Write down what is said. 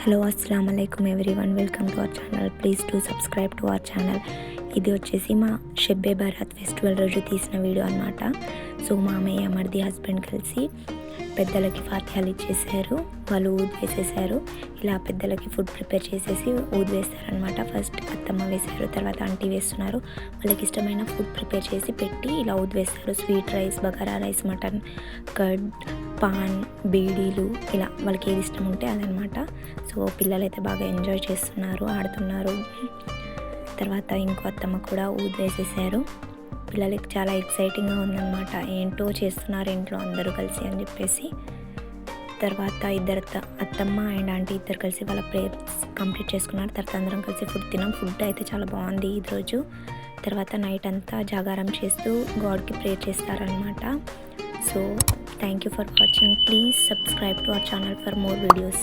Hello అస్సలం అయికం everyone, welcome to our channel. Please to subscribe to our channel. ఇది వచ్చేసి మా షెబ్బే బరాత్ ఫెస్టివల్ రోజు తీసిన వీడియో అనమాట. సో మామయ్య మరిది హస్బెండ్ కలిసి పెద్దలకి ఫాతిహాలు ఇచ్చేసారు, వాళ్ళు ఊది వేసేసారు. ఇలా పెద్దలకి ఫుడ్ ప్రిపేర్ చేసేసి ఊది వేస్తారనమాట. ఫస్ట్ అత్తమ్మ వేశారు, తర్వాత ఆంటీ వేస్తున్నారు. వాళ్ళకి ఇష్టమైన ఫుడ్ ప్రిపేర్ చేసి పెట్టి ఇలా ఊది వేస్తారు. Sweet rice, bagara rice, mutton, curd, pan, బీడీలు, ఇలా వాళ్ళకి ఏది ఇష్టం ఉంటే అదనమాట. సో పిల్లలు అయితే బాగా ఎంజాయ్ చేస్తున్నారు, ఆడుతున్నారు. తర్వాత ఇంకో అత్తమ్మ కూడా ఊది వేసేసారు. పిల్లలకి చాలా ఎక్సైటింగ్గా ఉందన్నమాట, ఏంటో చేస్తున్నారు ఇంట్లో అందరూ కలిసి అని చెప్పేసి. తర్వాత ఇద్దరు అత్తమ్మ అండ్ ఆంటీ ఇద్దరు కలిసి వాళ్ళ ప్రేయర్స్ కంప్లీట్ చేసుకున్నారు. తర్వాత అందరం కలిసి ఫుడ్ తిన్నాం. ఫుడ్ అయితే చాలా బాగుంది ఈరోజు. తర్వాత నైట్ అంతా జాగారం చేస్తూ గాడ్కి ప్రేయర్ చేస్తారనమాట. So thank you for watching. Please subscribe to our channel for more videos.